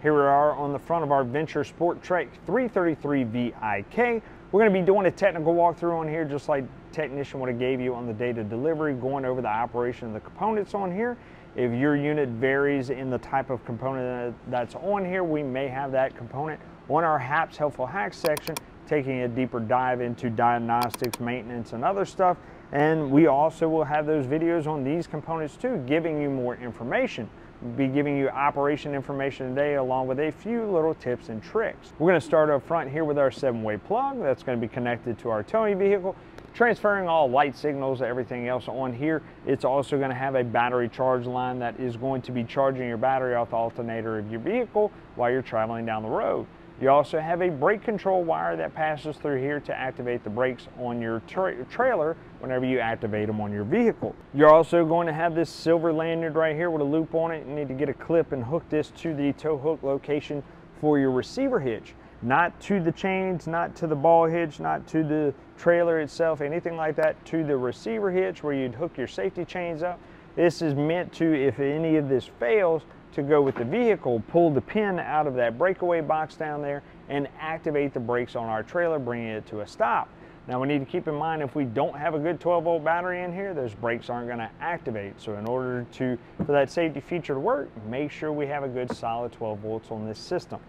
Here we are on the front of our Venture Sporttrek 333 VIK. We're going to be doing a technical walkthrough on here just like technician would have gave you on the date of delivery, going over the operation of the components on here. If your unit varies in the type of component that's on here, we may have that component on our HAPS Helpful Hacks section, taking a deeper dive into diagnostics, maintenance, and other stuff. And we also will have those videos on these components too, giving you more information. We'll be giving you operation information today along with a few little tips and tricks. We're going to start up front here with our 7-way plug that's going to be connected to our towing vehicle, transferring all light signals, everything else on here. It's also going to have a battery charge line that is going to be charging your battery off the alternator of your vehicle while you're traveling down the road. You also have a brake control wire that passes through here to activate the brakes on your trailer whenever you activate them on your vehicle. You're also going to have this silver lanyard right here with a loop on it. You need to get a clip and hook this to the tow hook location for your receiver hitch. Not to the chains, not to the ball hitch, not to the trailer itself, anything like that, to the receiver hitch where you'd hook your safety chains up. This is meant to, if any of this fails, to go with the vehicle, pull the pin out of that breakaway box down there and activate the brakes on our trailer, bringing it to a stop. Now we need to keep in mind if we don't have a good 12-volt battery in here, those brakes aren't going to activate. So in order for that safety feature to work, make sure we have a good solid 12 volts on this system.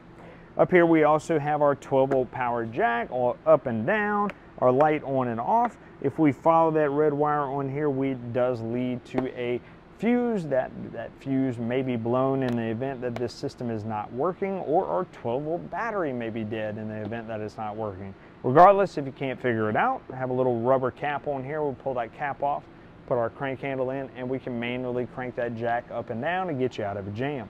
Up here we also have our 12-volt power jack, all up and down, our light on and off. If we follow that red wire on here, it does lead to a fuse. That fuse may be blown in the event that this system is not working, or our 12-volt battery may be dead in the event that it's not working. Regardless, if you can't figure it out, have a little rubber cap on here. We'll pull that cap off, put our crank handle in, and we can manually crank that jack up and down and get you out of a jam.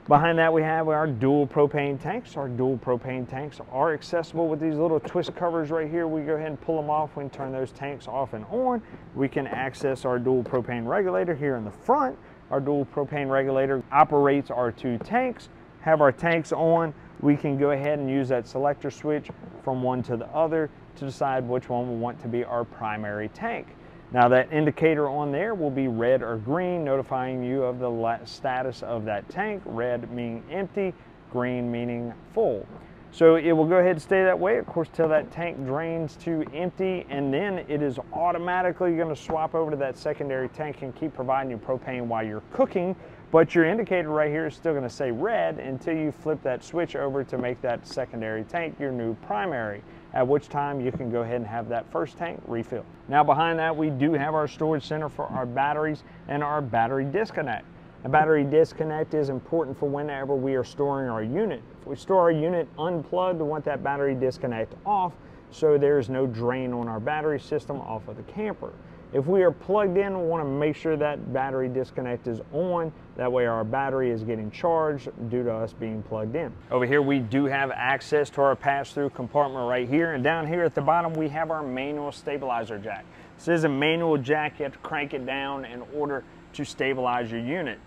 Behind that we have our dual propane tanks. Our dual propane tanks are accessible with these little twist covers right here. We go ahead and pull them off. We can turn those tanks off and on. We can access our dual propane regulator here in the front. Our dual propane regulator operates our two tanks. Have our tanks on, we can go ahead and use that selector switch from one to the other to decide which one we want to be our primary tank. Now that indicator on there will be red or green, notifying you of the status of that tank. Red meaning empty, green meaning full. So it will go ahead and stay that way, of course, till that tank drains to empty, and then it is automatically going to swap over to that secondary tank and keep providing you propane while you're cooking. But your indicator right here is still going to say red until you flip that switch over to make that secondary tank your new primary, at which time you can go ahead and have that first tank refilled. Now behind that we do have our storage center for our batteries and our battery disconnect. A battery disconnect is important for whenever we are storing our unit. If we store our unit unplugged, we want that battery disconnect off so there's no drain on our battery system off of the camper. If we are plugged in, we want to make sure that battery disconnect is on. That way our battery is getting charged due to us being plugged in. Over here we do have access to our pass-through compartment right here. And down here at the bottom we have our manual stabilizer jack. This is a manual jack. You have to crank it down in order to stabilize your unit.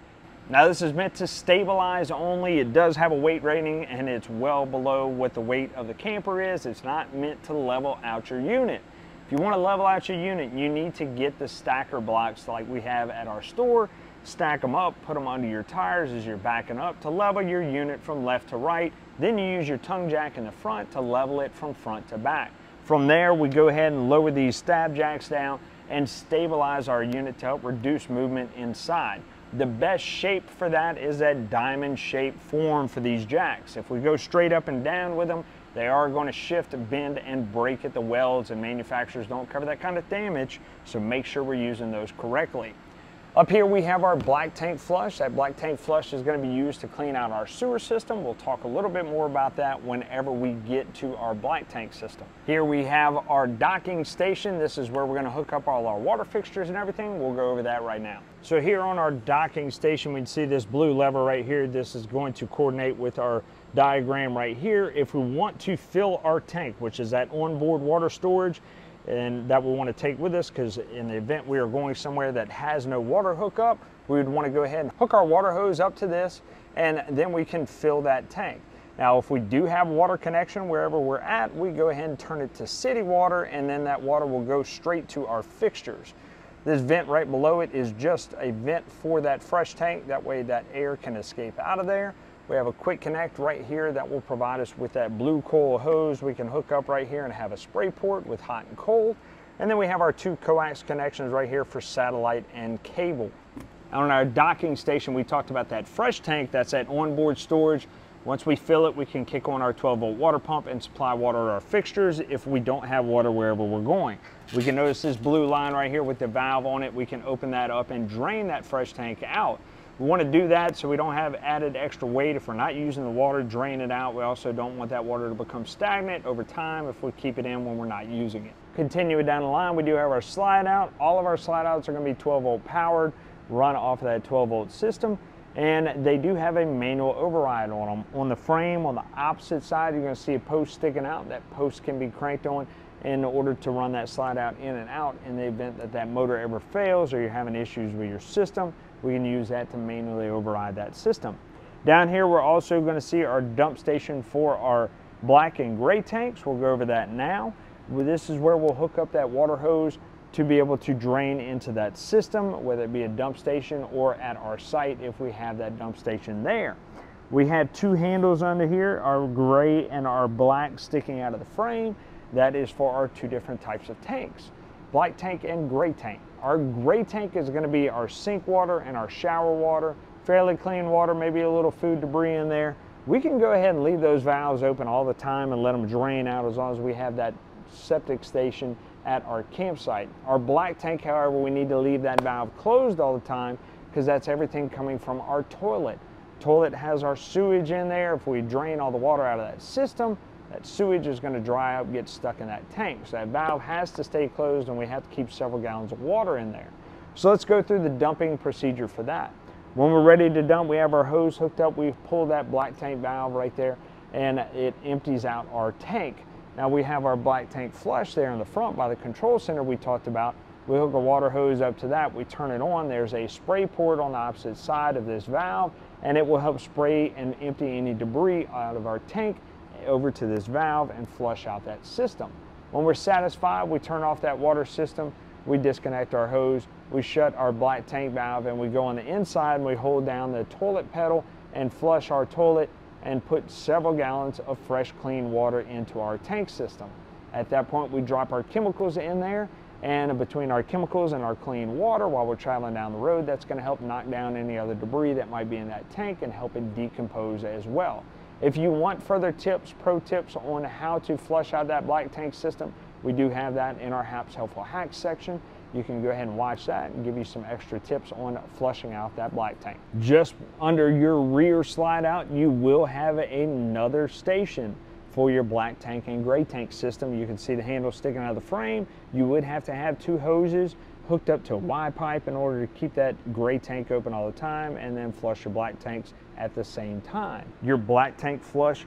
Now this is meant to stabilize only. It does have a weight rating and it's well below what the weight of the camper is. It's not meant to level out your unit. If you want to level out your unit, you need to get the stacker blocks like we have at our store, stack them up, put them under your tires as you're backing up to level your unit from left to right. Then you use your tongue jack in the front to level it from front to back. From there, we go ahead and lower these stab jacks down and stabilize our unit to help reduce movement inside. The best shape for that is that diamond shaped form for these jacks. If we go straight up and down with them, they are going to shift, bend, and break at the welds, and manufacturers don't cover that kind of damage, so make sure we're using those correctly. Up here we have our black tank flush. That black tank flush is going to be used to clean out our sewer system. We'll talk a little bit more about that whenever we get to our black tank system. Here we have our docking station. This is where we're going to hook up all our water fixtures and everything. We'll go over that right now. So here on our docking station, we can see this blue lever right here. This is going to coordinate with our diagram right here. If we want to fill our tank, which is that onboard water storage, and that we want to take with us, because in the event we are going somewhere that has no water hookup, we would want to go ahead and hook our water hose up to this, and then we can fill that tank. Now if we do have water connection wherever we're at, we go ahead and turn it to city water, and then that water will go straight to our fixtures. This vent right below it is just a vent for that fresh tank. That way that air can escape out of there. We have a quick connect right here that will provide us with that blue coil hose we can hook up right here and have a spray port with hot and cold. And then we have our 2 coax connections right here for satellite and cable. On our docking station, we talked about that fresh tank. That's that onboard storage. Once we fill it, we can kick on our 12-volt water pump and supply water to our fixtures if we don't have water wherever we're going. We can notice this blue line right here with the valve on it. We can open that up and drain that fresh tank out. We want to do that so we don't have added extra weight. If we're not using the water, drain it out. We also don't want that water to become stagnant over time if we keep it in when we're not using it. Continuing down the line, we do have our slide out. All of our slide outs are going to be 12-volt powered, run off of that 12-volt system. And they do have a manual override on them. On the frame, on the opposite side, you're going to see a post sticking out. That post can be cranked on in order to run that slide out in and out. In the event that that motor ever fails or you're having issues with your system, we can use that to manually override that system. Down here, we're also going to see our dump station for our black and gray tanks. We'll go over that now. This is where we'll hook up that water hose to be able to drain into that system, whether it be a dump station or at our site if we have that dump station there. We have 2 handles under here, our gray and our black sticking out of the frame. That is for our 2 different types of tanks, black tank and gray tank. Our gray tank is going to be our sink water and our shower water, fairly clean water, maybe a little food debris in there. We can go ahead and leave those valves open all the time and let them drain out as long as we have that septic station at our campsite. Our black tank, however, we need to leave that valve closed all the time because that's everything coming from our toilet. Toilet has our sewage in there. If we drain all the water out of that system, that sewage is going to dry up, get stuck in that tank. So that valve has to stay closed and we have to keep several gallons of water in there. So let's go through the dumping procedure for that. When we're ready to dump, we have our hose hooked up. We pull that black tank valve right there and it empties out our tank. Now we have our black tank flush there in the front by the control center we talked about. We hook a water hose up to that, we turn it on. There's a spray port on the opposite side of this valve and it will help spray and empty any debris out of our tank over to this valve and flush out that system. When we're satisfied, we turn off that water system, we disconnect our hose, we shut our black tank valve and we go on the inside and we hold down the toilet pedal and flush our toilet and put several gallons of fresh clean water into our tank system. At that point, we drop our chemicals in there, and between our chemicals and our clean water while we're traveling down the road, that's going to help knock down any other debris that might be in that tank and help it decompose as well. If you want further tips, pro tips on how to flush out that black tank system, we do have that in our HAPS Helpful Hacks section. You can go ahead and watch that and give you some extra tips on flushing out that black tank. Just under your rear slide out, you will have another station for your black tank and gray tank system. You can see the handle sticking out of the frame. You would have to have 2 hoses hooked up to a Y pipe in order to keep that gray tank open all the time and then flush your black tanks at the same time. Your black tank flush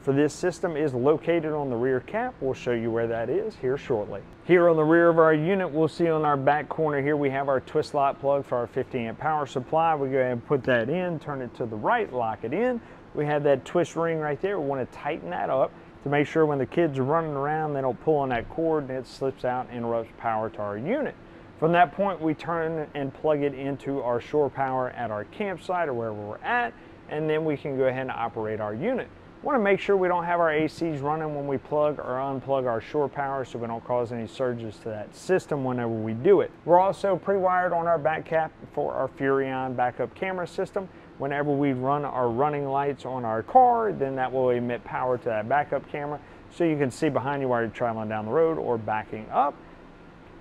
for this system is located on the rear cap. We'll show you where that is here shortly. Here on the rear of our unit, we'll see on our back corner here, we have our twist lock plug for our 50-amp power supply. We go ahead and put that in, turn it to the right, lock it in. We have that twist ring right there. We want to tighten that up to make sure when the kids are running around, they don't pull on that cord and it slips out and interrupts power to our unit. From that point, we turn and plug it into our shore power at our campsite or wherever we're at, and then we can go ahead and operate our unit. Want to make sure we don't have our ACs running when we plug or unplug our shore power so we don't cause any surges to that system whenever we do it. We're also pre-wired on our back cap for our Furrion backup camera system. Whenever we run our running lights on our car, then that will emit power to that backup camera so you can see behind you while you're traveling down the road or backing up.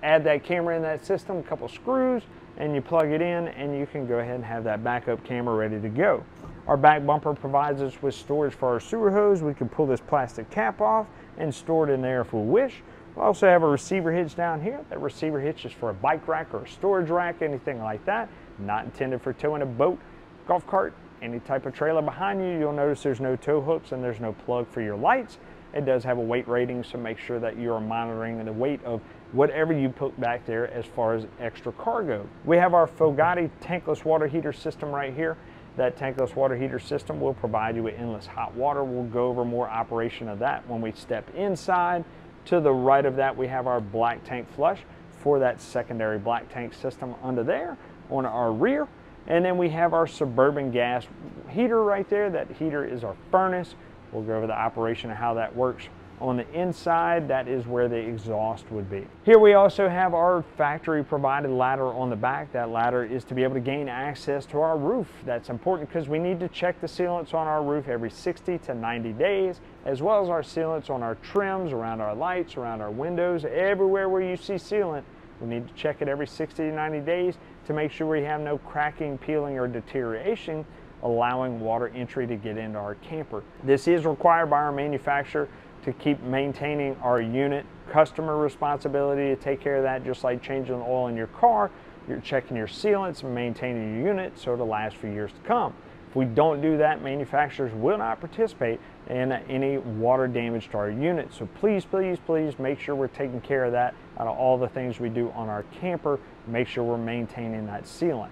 Add that camera in that system, a couple screws, and you plug it in and you can go ahead and have that backup camera ready to go. Our back bumper provides us with storage for our sewer hose. We can pull this plastic cap off and store it in there if we wish. We also have a receiver hitch down here. That receiver hitch is for a bike rack or a storage rack, anything like that. Not intended for towing a boat, golf cart, any type of trailer behind you. You'll notice there's no tow hooks and there's no plug for your lights. It does have a weight rating, so make sure that you are monitoring the weight of whatever you put back there as far as extra cargo. We have our Fogatti tankless water heater system right here. That tankless water heater system will provide you with endless hot water. We'll go over more operation of that when we step inside. To the right of that, we have our black tank flush for that secondary black tank system under there on our rear. And then we have our Suburban gas heater right there. That heater is our furnace. We'll go over the operation of how that works. On the inside, that is where the exhaust would be. Here we also have our factory provided ladder on the back. That ladder is to be able to gain access to our roof. That's important because we need to check the sealants on our roof every 60 to 90 days, as well as our sealants on our trims, around our lights, around our windows, everywhere where you see sealant. We need to check it every 60 to 90 days to make sure we have no cracking, peeling, or deterioration, allowing water entry to get into our camper. This is required by our manufacturer to keep maintaining our unit. Customer responsibility to take care of that, just like changing the oil in your car. You're checking your sealants and maintaining your unit so it'll last for years to come. If we don't do that, manufacturers will not participate in any water damage to our unit. So please, please, please make sure we're taking care of that out of all the things we do on our camper. Make sure we're maintaining that sealant.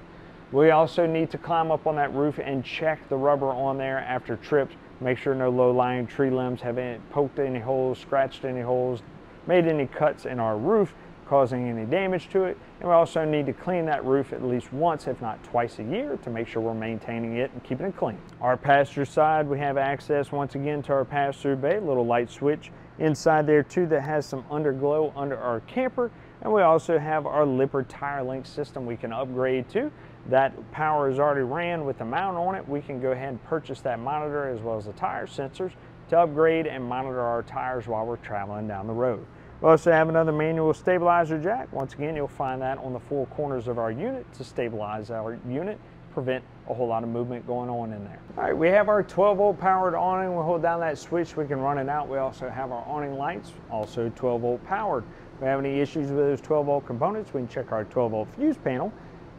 We also need to climb up on that roof and check the rubber on there after trips. Make sure no low-lying tree limbs have poked any holes, scratched any holes, made any cuts in our roof, causing any damage to it. And we also need to clean that roof at least once, if not twice a year, to make sure we're maintaining it and keeping it clean. Our passenger side, we have access once again to our pass-through bay, a little light switch inside there too that has some underglow under our camper. And we also have our Lippert tire link system we can upgrade to. That power is already ran with the mount on it. We can go ahead and purchase that monitor as well as the tire sensors to upgrade and monitor our tires while we're traveling down the road. We also have another manual stabilizer jack. Once again, you'll find that on the four corners of our unit to stabilize our unit, prevent a whole lot of movement going on in there. All right, we have our 12-volt powered awning. We'll hold down that switch, we can run it out. We also have our awning lights, also 12-volt powered. If we have any issues with those 12-volt components, we can check our 12-volt fuse panel.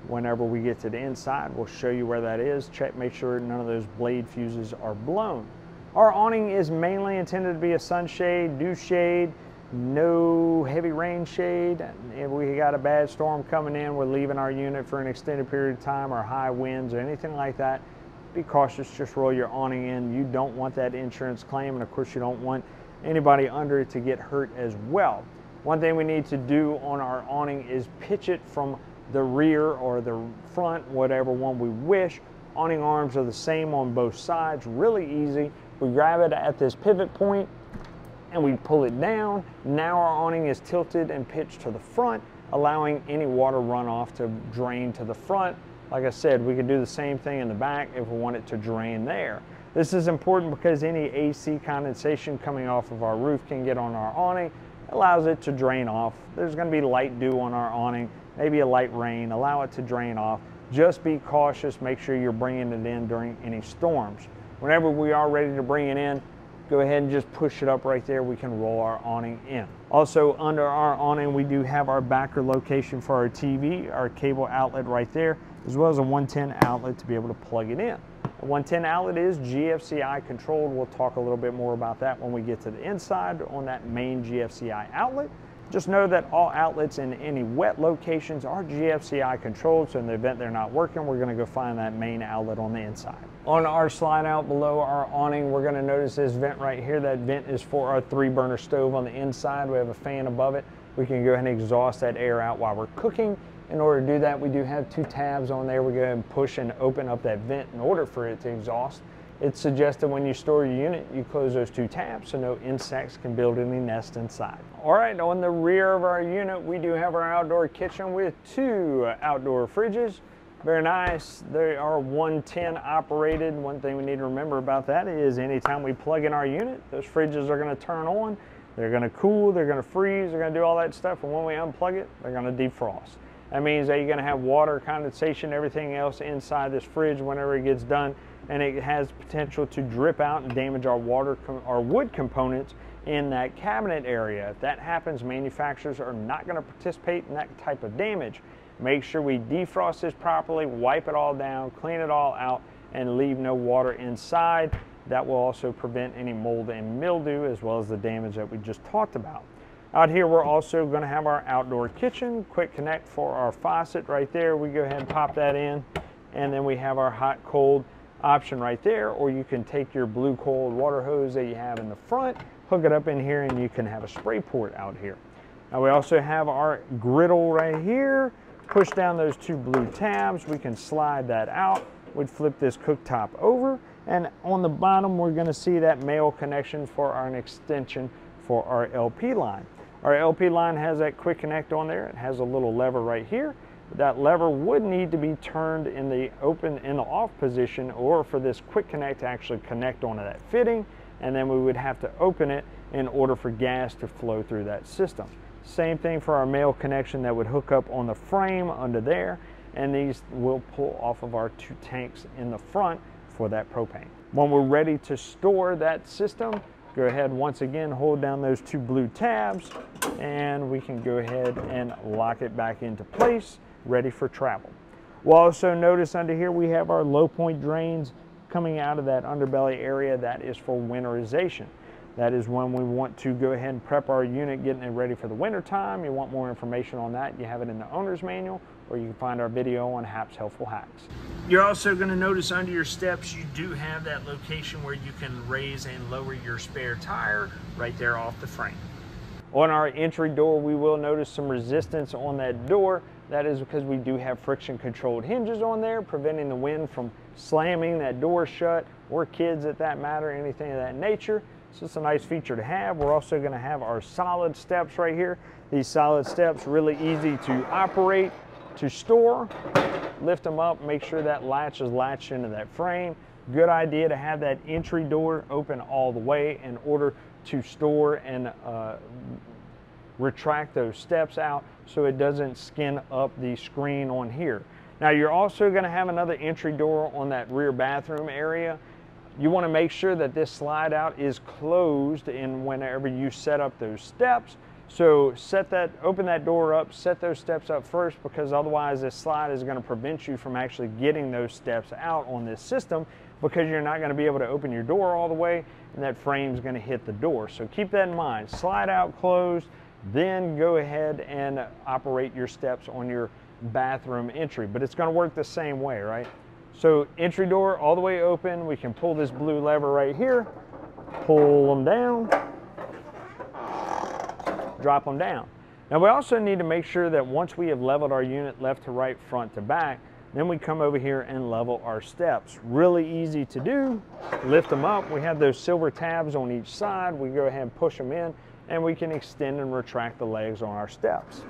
Whenever we get to the inside, we'll show you where that is. Check, make sure none of those blade fuses are blown. Our awning is mainly intended to be a sunshade, dew shade, no heavy rain shade. If we got a bad storm coming in, we're leaving our unit for an extended period of time, or high winds or anything like that, be cautious, just roll your awning in. You don't want that insurance claim, and of course you don't want anybody under it to get hurt as well. One thing we need to do on our awning is pitch it from the rear or the front, whatever one we wish. Awning arms are the same on both sides, really easy. We grab it at this pivot point and we pull it down. Now our awning is tilted and pitched to the front, allowing any water runoff to drain to the front. Like I said, we could do the same thing in the back if we want it to drain there. This is important because any AC condensation coming off of our roof can get on our awning, allows it to drain off. There's going to be light dew on our awning, maybe a light rain, allow it to drain off. Just be cautious, make sure you're bringing it in during any storms. Whenever we are ready to bring it in, go ahead and just push it up right there. We can roll our awning in. Also under our awning, we do have our backer location for our TV, our cable outlet right there, as well as a 110 outlet to be able to plug it in. The 110 outlet is GFCI controlled. We'll talk a little bit more about that when we get to the inside on that main GFCI outlet. Just know that all outlets in any wet locations are GFCI controlled, so in the event they're not working, we're gonna go find that main outlet on the inside. On our slide out below our awning, we're gonna notice this vent right here. That vent is for our 3-burner stove on the inside. We have a fan above it. We can go ahead and exhaust that air out while we're cooking. In order to do that, we do have 2 tabs on there. We go ahead and push and open up that vent in order for it to exhaust. It's suggested when you store your unit, you close those 2 tabs so no insects can build any nest inside. All right, on the rear of our unit, we do have our outdoor kitchen with 2 outdoor fridges. Very nice. They are 110 operated. One thing we need to remember about that is anytime we plug in our unit, those fridges are going to turn on. They're going to cool, they're going to freeze, they're going to do all that stuff. And when we unplug it, they're going to defrost. That means that you're going to have water, condensation, everything else inside this fridge whenever it gets done, and it has potential to drip out and damage our wood components in that cabinet area. If that happens, manufacturers are not going to participate in that type of damage. Make sure we defrost this properly, wipe it all down, clean it all out, and leave no water inside. That will also prevent any mold and mildew, as well as the damage that we just talked about. Out here, we're also going to have our outdoor kitchen. Quick connect for our faucet right there. We go ahead and pop that in, and then we have our hot cold option right there, or you can take your blue cold water hose that you have in the front, hook it up in here, and you can have a spray port out here. Now we also have our griddle right here. push down those two blue tabs, we can slide that out. We'd flip this cooktop over, and on the bottom we're going to see that male connection for an extension for our LP line. Our LP line has that quick connect on there. It has a little lever right here. That lever would need to be turned in the off position, or for this quick connect to actually connect onto that fitting, and then we would have to open it in order for gas to flow through that system. Same thing for our male connection that would hook up on the frame under there, and these will pull off of our two tanks in the front for that propane. When we're ready to store that system, go ahead once again, hold down those two blue tabs, and we can go ahead and lock it back into place, ready for travel. We'll also notice under here we have our low point drains coming out of that underbelly area. That is for winterization. That is when we want to go ahead and prep our unit, getting it ready for the winter time. You want more information on that, you have it in the owner's manual, or you can find our video on Hap's Helpful Hacks. You're also going to notice under your steps you do have that location where you can raise and lower your spare tire right there off the frame. On our entry door, we will notice some resistance on that door. That is because we do have friction controlled hinges on there, preventing the wind from slamming that door shut, or kids at that matter, anything of that nature. So it's a nice feature to have. We're also going to have our solid steps right here. These solid steps, really easy to operate, to store. Lift them up, make sure that latch is latched into that frame. Good idea to have that entry door open all the way in order to store and retract those steps out so it doesn't skin up the screen on here. Now you're also going to have another entry door on that rear bathroom area. You want to make sure that this slide out is closed in whenever you set up those steps. So open that door up, set those steps up first, because otherwise this slide is going to prevent you from actually getting those steps out on this system, because you're not going to be able to open your door all the way and that frame is going to hit the door. So keep that in mind. Slide out closed, then go ahead and operate your steps on your bathroom entry. But it's going to work the same way, right? So entry door all the way open. We can pull this blue lever right here, pull them down, drop them down. Now we also need to make sure that once we have leveled our unit left to right, front to back, then we come over here and level our steps. Really easy to do. Lift them up. We have those silver tabs on each side. We go ahead and push them in, and we can extend and retract the legs on our steps.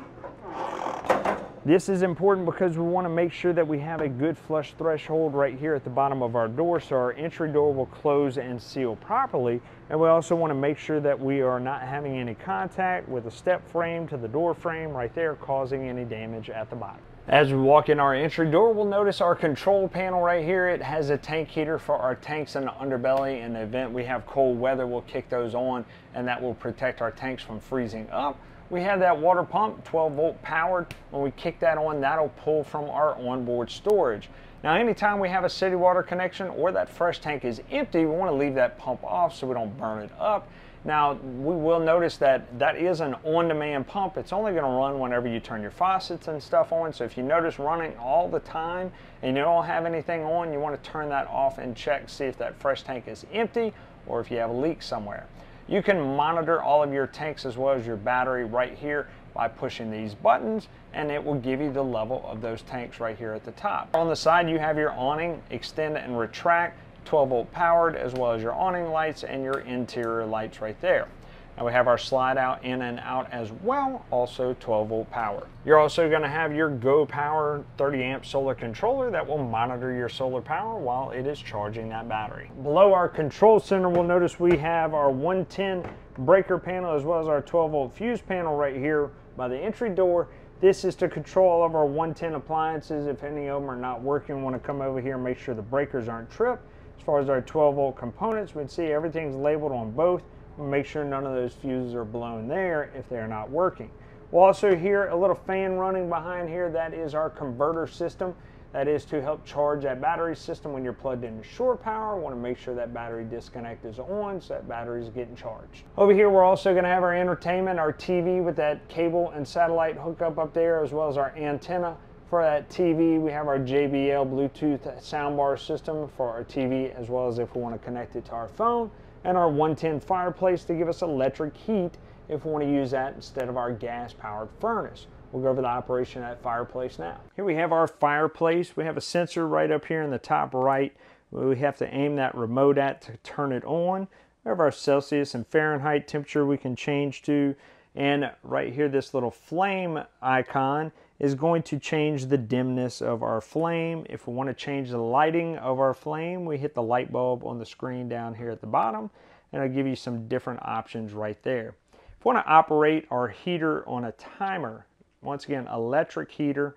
This is important because we want to make sure that we have a good flush threshold right here at the bottom of our door, so our entry door will close and seal properly. And we also want to make sure that we are not having any contact with the step frame to the door frame right there, causing any damage at the bottom. As we walk in our entry door, we'll notice our control panel right here. It has a tank heater for our tanks in the underbelly. In the event we have cold weather, we'll kick those on, and that will protect our tanks from freezing up. We have that water pump, 12 volt powered. When we kick that on, that'll pull from our onboard storage. Now, anytime we have a city water connection or that fresh tank is empty, we want to leave that pump off so we don't burn it up. Now, we will notice that that is an on-demand pump. It's only going to run whenever you turn your faucets and stuff on. So if you notice running all the time and you don't have anything on, you want to turn that off and check, see if that fresh tank is empty or if you have a leak somewhere. You can monitor all of your tanks as well as your battery right here by pushing these buttons, and it will give you the level of those tanks right here at the top. On the side, you have your awning, extend and retract, 12 volt powered, as well as your awning lights and your interior lights right there. Now we have our slide out in and out as well, also 12 volt power. You're also going to have your Go Power 30 amp solar controller that will monitor your solar power while it is charging that battery. Below our control center, we'll notice we have our 110 breaker panel as well as our 12 volt fuse panel right here by the entry door. This is to control all of our 110 appliances. If any of them are not working, we want to come over here and make sure the breakers aren't tripped. As far as our 12 volt components, we'd see everything's labeled on both. We'll make sure none of those fuses are blown there if they're not working. We'll also hear a little fan running behind here. That is our converter system. That is to help charge that battery system when you're plugged into shore power. We want to make sure that battery disconnect is on so that battery is getting charged. Over here, we're also going to have our entertainment, our TV with that cable and satellite hookup up there, as well as our antenna. For that TV, we have our JBL Bluetooth soundbar system for our TV, as well as if we want to connect it to our phone, and our 110 fireplace to give us electric heat if we want to use that instead of our gas-powered furnace. We'll go over the operation of that fireplace now. Here we have our fireplace. We have a sensor right up here in the top right. We have to aim that remote at to turn it on. We have our Celsius and Fahrenheit temperature we can change to. And right here, this little flame icon is going to change the dimness of our flame. If we want to change the lighting of our flame, we hit the light bulb on the screen down here at the bottom, and it'll give you some different options right there. If we want to operate our heater on a timer, once again, electric heater,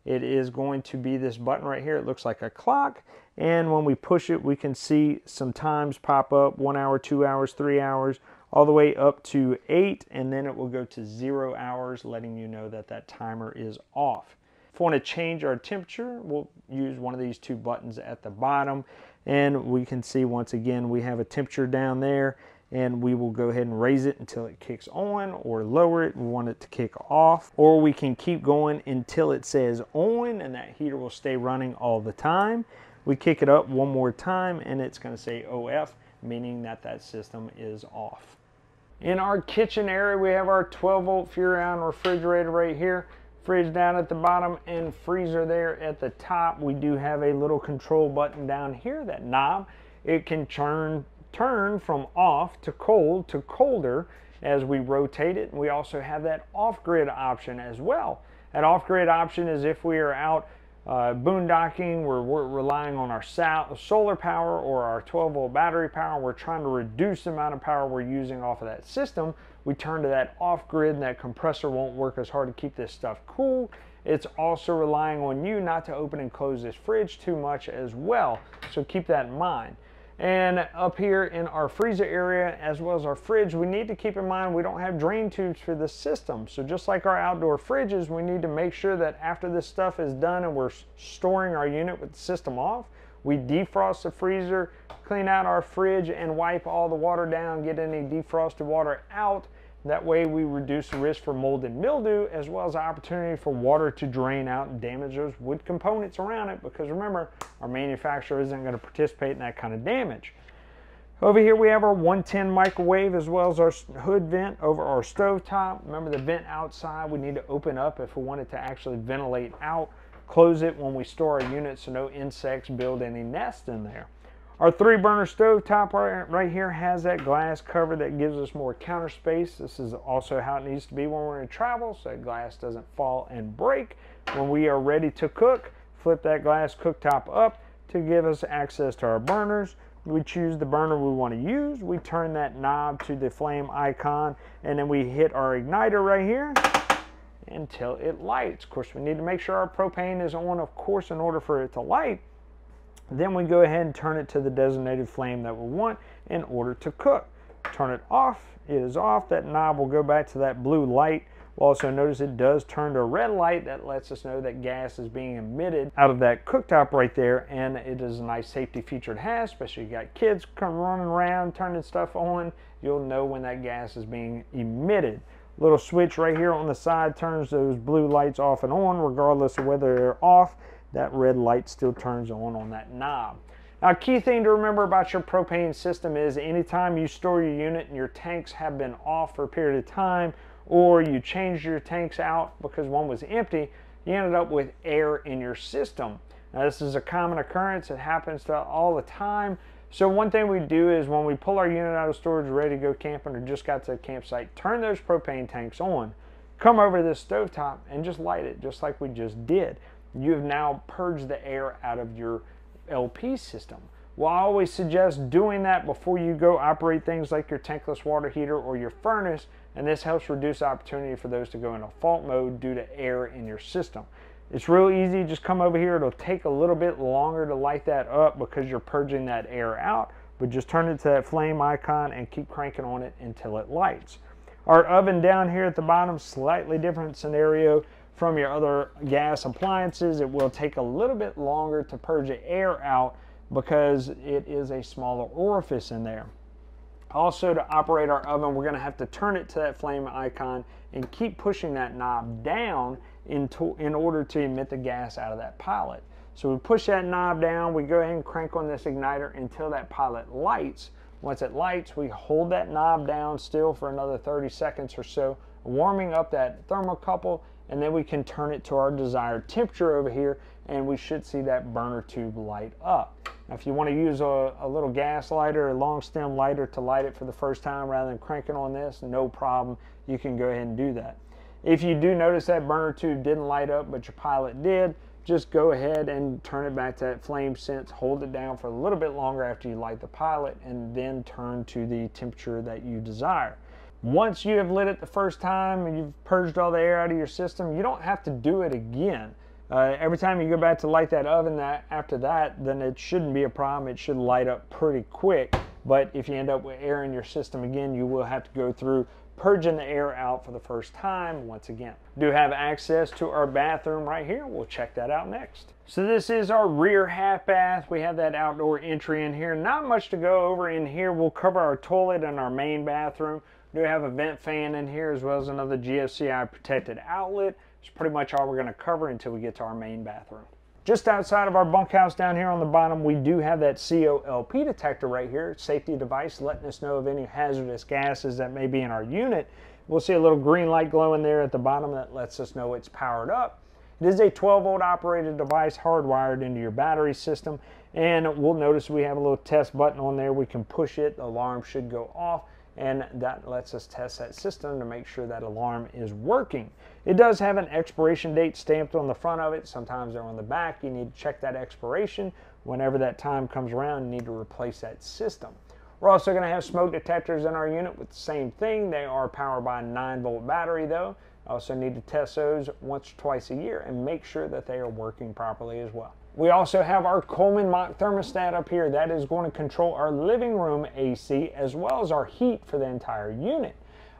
it is going to be this button right here. It looks like a clock, and when we push it, we can see some times pop up: 1 hour, 2 hours, 3 hours, all the way up to 8, and then it will go to 0 hours, letting you know that that timer is off. If we want to change our temperature, we'll use one of these two buttons at the bottom, and we can see once again we have a temperature down there, and we will go ahead and raise it until it kicks on, or lower it, we want it to kick off, or we can keep going until it says on, and that heater will stay running all the time. We kick it up one more time, and it's going to say OF, meaning that that system is off. In our kitchen area, we have our 12-volt Furrion refrigerator right here, fridge down at the bottom, and freezer there at the top. We do have a little control button down here, that knob. It can turn from off to cold to colder as we rotate it. We also have that off-grid option as well. That off-grid option is if we are out boondocking, we're relying on our solar power or our 12-volt battery power, we're trying to reduce the amount of power we're using off of that system, we turn to that off-grid, and that compressor won't work as hard to keep this stuff cool. It's also relying on you not to open and close this fridge too much as well, so keep that in mind. And up here in our freezer area, as well as our fridge, we need to keep in mind we don't have drain tubes for this system. So just like our outdoor fridges, we need to make sure that after this stuff is done and we're storing our unit with the system off, we defrost the freezer, clean out our fridge, and wipe all the water down, get any defrosted water out. That way we reduce the risk for mold and mildew, as well as the opportunity for water to drain out and damage those wood components around it, because remember, our manufacturer isn't going to participate in that kind of damage. Over here we have our 110 microwave, as well as our hood vent over our stove top. Remember, the vent outside we need to open up if we want it to actually ventilate out. Close it when we store our unit so no insects build any nest in there. Our 3-burner stove top right here has that glass cover that gives us more counter space. This is also how it needs to be when we're going to travel, so that glass doesn't fall and break. When we are ready to cook, flip that glass cooktop up to give us access to our burners. We choose the burner we want to use. We turn that knob to the flame icon, and then we hit our igniter right here until it lights. Of course, we need to make sure our propane is on, of course, in order for it to light. Then we go ahead and turn it to the designated flame that we want in order to cook. Turn it off, it is off. That knob will go back to that blue light. We'll also notice it does turn to a red light. That lets us know that gas is being emitted out of that cooktop right there, and it is a nice safety feature it has, especially if you got kids come running around turning stuff on. You'll know when that gas is being emitted. Little switch right here on the side turns those blue lights off and on, regardless of whether they're off. That red light still turns on that knob. Now, a key thing to remember about your propane system is anytime you store your unit and your tanks have been off for a period of time, or you changed your tanks out because one was empty, you ended up with air in your system. Now, this is a common occurrence. It happens to all the time. So one thing we do is when we pull our unit out of storage, ready to go camping or just got to the campsite, turn those propane tanks on, come over to this stovetop and just light it just like we just did. You have now purged the air out of your LP system. Well, I always suggest doing that before you go operate things like your tankless water heater or your furnace, and this helps reduce opportunity for those to go into fault mode due to air in your system. It's real easy. Just come over here. It'll take a little bit longer to light that up because you're purging that air out, but just turn it to that flame icon and keep cranking on it until it lights. Our oven down here at the bottom, slightly different scenario from your other gas appliances. It will take a little bit longer to purge the air out because it is a smaller orifice in there. Also, to operate our oven, we're going to have to turn it to that flame icon and keep pushing that knob down in order to emit the gas out of that pilot. So we push that knob down, we go ahead and crank on this igniter until that pilot lights. Once it lights, we hold that knob down still for another 30 seconds or so, warming up that thermocouple, and then we can turn it to our desired temperature over here, and we should see that burner tube light up. Now, if you want to use a little gas lighter, a long stem lighter to light it for the first time rather than cranking on this, no problem. You can go ahead and do that. If you do notice that burner tube didn't light up, but your pilot did, just go ahead and turn it back to that flame sense, hold it down for a little bit longer after you light the pilot, and then turn to the temperature that you desire. Once you have lit it the first time and you've purged all the air out of your system, you don't have to do it again. Every time you go back to light that oven after that, then it shouldn't be a problem. It should light up pretty quick. But if you end up with air in your system again, you will have to go through purging the air out for the first time once again. We do have access to our bathroom right here. We'll check that out next. So this is our rear half bath. We have that outdoor entry in here. Not much to go over in here. We'll cover our toilet and our main bathroom. We do have a vent fan in here as well as another GFCI protected outlet. It's pretty much all we're going to cover until we get to our main bathroom. Just outside of our bunkhouse down here on the bottom, we do have that COLP detector right here, safety device letting us know of any hazardous gases that may be in our unit. We'll see a little green light glowing there at the bottom that lets us know it's powered up. It is a 12-volt operated device hardwired into your battery system, and we'll notice we have a little test button on there. We can push it, the alarm should go off, and that lets us test that system to make sure that alarm is working. It does have an expiration date stamped on the front of it. Sometimes they're on the back. You need to check that expiration. Whenever that time comes around, you need to replace that system. We're also going to have smoke detectors in our unit with the same thing. They are powered by a 9-volt battery though. Also need to test those once or twice a year and make sure that they are working properly as well. We also have our Coleman Mach thermostat up here. That is going to control our living room AC as well as our heat for the entire unit.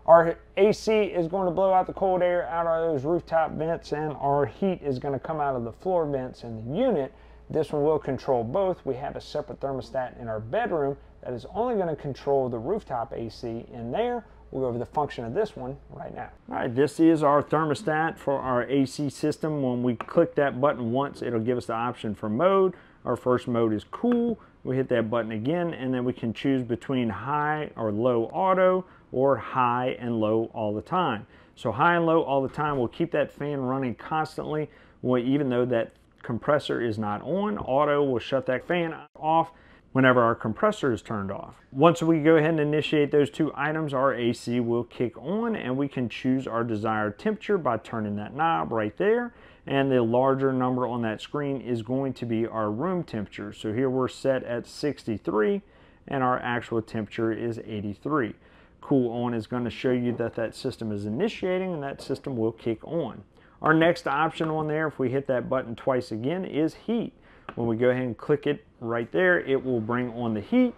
Our AC is going to blow out the cold air out of those rooftop vents, and our heat is going to come out of the floor vents in the unit. This one will control both. We have a separate thermostat in our bedroom that is only going to control the rooftop AC in there. We'll go over the function of this one right now. All right, this is our thermostat for our AC system. When we click that button once, it'll give us the option for mode. Our first mode is cool. We hit that button again, and then we can choose between high or low auto or high and low all the time. So high and low all the time will keep that fan running constantly, even though that compressor is not on. Auto will shut that fan off whenever our compressor is turned off. Once we go ahead and initiate those two items, our AC will kick on, and we can choose our desired temperature by turning that knob right there. And the larger number on that screen is going to be our room temperature. So here we're set at 63 and our actual temperature is 83. Cool on is going to show you that that system is initiating, and that system will kick on. Our next option on there, if we hit that button twice again, is heat. When we go ahead and click it right there, it will bring on the heat,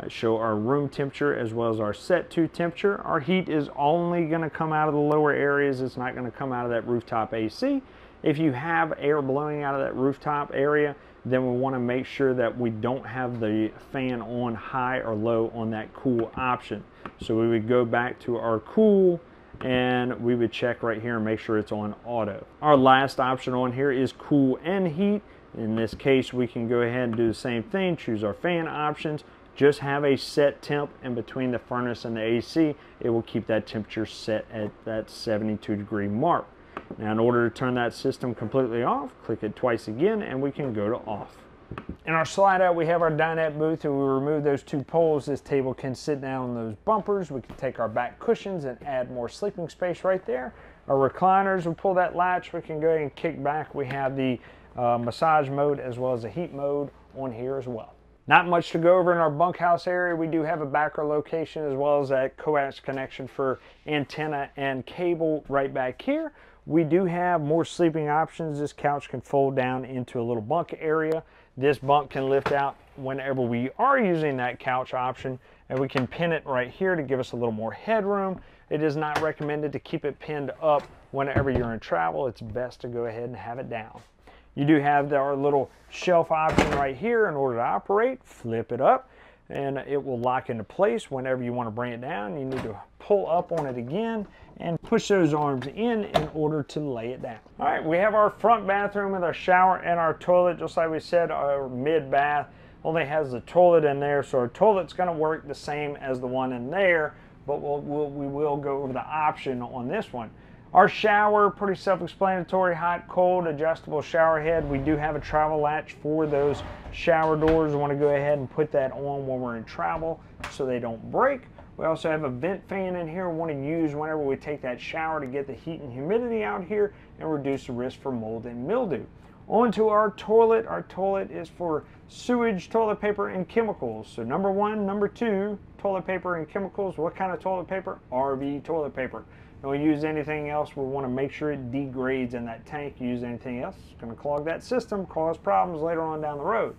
show our room temperature as well as our set to temperature. Our heat is only going to come out of the lower areas. It's not going to come out of that rooftop AC. If you have air blowing out of that rooftop area, then we want to make sure that we don't have the fan on high or low on that cool option. So we would go back to our cool, and we would check right here and make sure it's on auto. Our last option on here is cool and heat. In this case, we can go ahead and do the same thing, choose our fan options, just have a set temp in between the furnace and the AC. It will keep that temperature set at that 72-degree mark. Now, in order to turn that system completely off, click it twice again and we can go to off. In our slide out, we have our dinette booth, and we remove those two poles. This table can sit down on those bumpers. We can take our back cushions and add more sleeping space right there. Our recliners, we pull that latch, we can go ahead and kick back. We have the massage mode as well as the heat mode on here as well. Not much to go over in our bunkhouse area. We do have a backer location as well as that coax connection for antenna and cable right back here. We do have more sleeping options. This couch can fold down into a little bunk area. This bunk can lift out whenever we are using that couch option, and we can pin it right here to give us a little more headroom. It is not recommended to keep it pinned up whenever you're in travel. It's best to go ahead and have it down. You do have our little shelf option right here in order to operate. Flip it up and it will lock into place. Whenever you want to bring it down, you need to pull up on it again and push those arms in order to lay it down. All right, we have our front bathroom with our shower and our toilet. Just like we said, our mid bath only has the toilet in there, so our toilet's going to work the same as the one in there, but we will go over the option on this one. Our shower, pretty self-explanatory, hot, cold, adjustable shower head. We do have a travel latch for those shower doors. We want to go ahead and put that on when we're in travel so they don't break. We also have a vent fan in here we want to use whenever we take that shower to get the heat and humidity out here and reduce the risk for mold and mildew. On to our toilet. Our toilet is for sewage, toilet paper, and chemicals. So number one, number two, toilet paper and chemicals. What kind of toilet paper? RV toilet paper. Don't use anything else. We want to make sure it degrades in that tank. Use anything else, it's going to clog that system, cause problems later on down the road.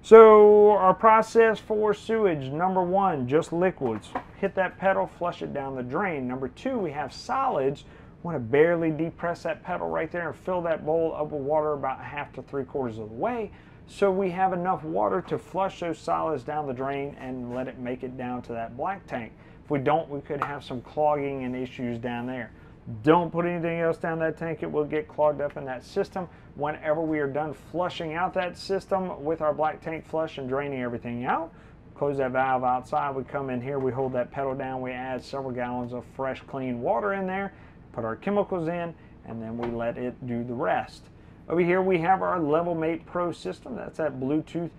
So our process for sewage, number one, just liquids. Hit that pedal, flush it down the drain. Number two, we have solids. Want to barely depress that pedal right there and fill that bowl up with water about 1/2 to 3/4 of the way, so we have enough water to flush those solids down the drain and let it make it down to that black tank. If we don't, we could have some clogging and issues down there. Don't put anything else down that tank. It will get clogged up in that system. Whenever we are done flushing out that system with our black tank flush and draining everything out, close that valve outside. We come in here, we hold that pedal down, we add several gallons of fresh, clean water in there, put our chemicals in, and then we let it do the rest. Over here we have our LevelMate Pro system. That's that Bluetooth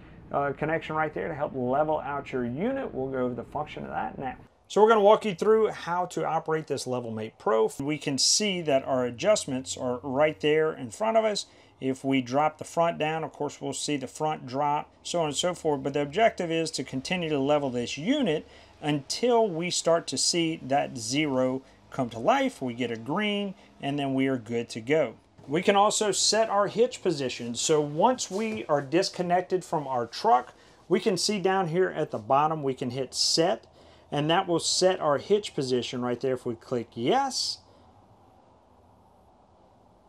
connection right there to help level out your unit. We'll go over the function of that now. So we're going to walk you through how to operate this LevelMate Pro. We can see that our adjustments are right there in front of us. If we drop the front down, of course, we'll see the front drop, so on and so forth. But the objective is to continue to level this unit until we start to see that 0 come to life. We get a green, and then we are good to go. We can also set our hitch position. So once we are disconnected from our truck, we can see down here at the bottom, we can hit set, and that will set our hitch position right there. If we click yes,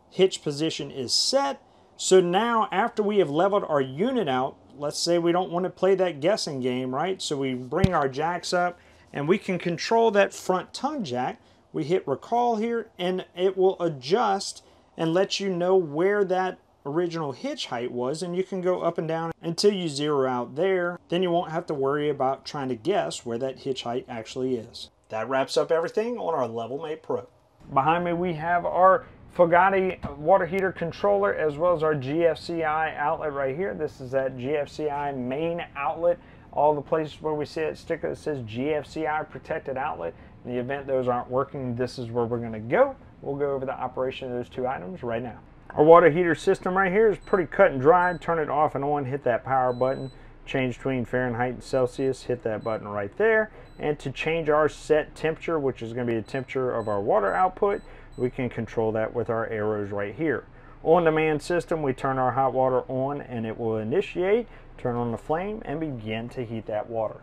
hitch position is set. So now after we have leveled our unit out, let's say we don't want to play that guessing game, right? So we bring our jacks up and we can control that front tongue jack. We hit recall here and it will adjust and let you know where that original hitch height was, and you can go up and down until you zero out there. Then you won't have to worry about trying to guess where that hitch height actually is. That wraps up everything on our LevelMate Pro. Behind me we have our Fogatti water heater controller as well as our GFCI outlet right here. This is that GFCI main outlet. All the places where we see that sticker that says GFCI protected outlet. In the event those aren't working, this is where we're going to go. We'll go over the operation of those two items right now. Our water heater system right here is pretty cut and dry. Turn it off and on, hit that power button. Change between Fahrenheit and Celsius, hit that button right there. And to change our set temperature, which is going to be the temperature of our water output, we can control that with our arrows right here. On demand system, we turn our hot water on and it will initiate, turn on the flame, and begin to heat that water.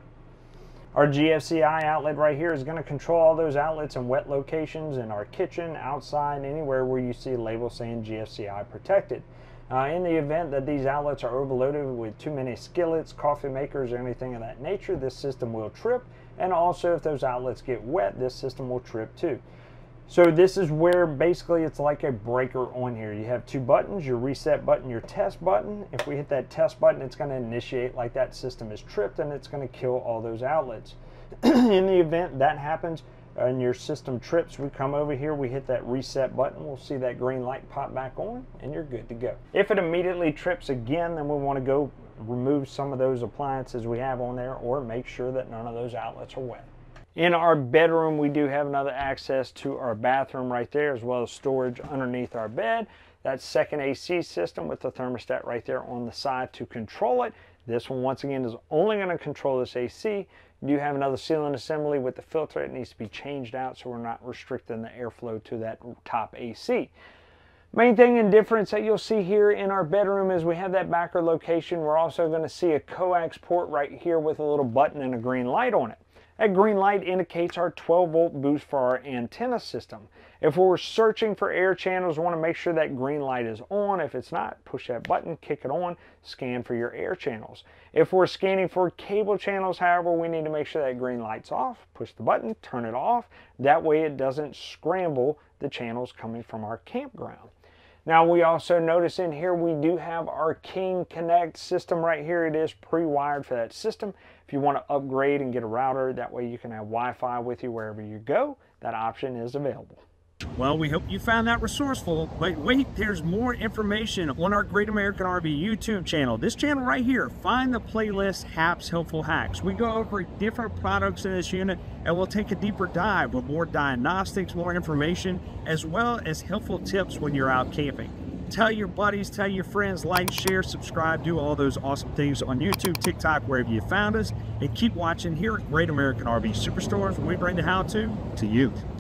Our GFCI outlet right here is going to control all those outlets in wet locations in our kitchen, outside, anywhere where you see a label saying GFCI protected. In the event that these outlets are overloaded with too many skillets, coffee makers, or anything of that nature, this system will trip. And also if those outlets get wet, this system will trip too. So this is where basically it's like a breaker on here. You have two buttons, your reset button, your test button. If we hit that test button, it's going to initiate like that system is tripped and it's going to kill all those outlets. In the event that happens and your system trips, we come over here, we hit that reset button, we'll see that green light pop back on and you're good to go. If it immediately trips again, then we want to go remove some of those appliances we have on there or make sure that none of those outlets are wet. In our bedroom, we do have another access to our bathroom right there, as well as storage underneath our bed. That second AC system with the thermostat right there on the side to control it. This one, once again, is only going to control this AC. You do have another sealant assembly with the filter. It needs to be changed out so we're not restricting the airflow to that top AC. Main thing and difference that you'll see here in our bedroom is we have that backer location. We're also going to see a coax port right here with a little button and a green light on it. That green light indicates our 12-volt boost for our antenna system. If we're searching for air channels, we want to make sure that green light is on. If it's not, push that button, kick it on, scan for your air channels. If we're scanning for cable channels, however, we need to make sure that green light's off. Push the button, turn it off. That way it doesn't scramble the channels coming from our campground. Now we also notice in here we do have our King Connect system right here. It is pre-wired for that system. If you want to upgrade and get a router, that way you can have Wi-Fi with you wherever you go, that option is available. Well, we hope you found that resourceful, but wait, there's more information on our Great American RV YouTube channel. This channel right here, find the playlist Hap's Helpful Hacks. We go over different products in this unit, and we'll take a deeper dive with more diagnostics, more information, as well as helpful tips when you're out camping. Tell your buddies, tell your friends, like, share, subscribe, do all those awesome things on YouTube, TikTok, wherever you found us, and keep watching here at Great American RV Superstores, where we bring the how-to you.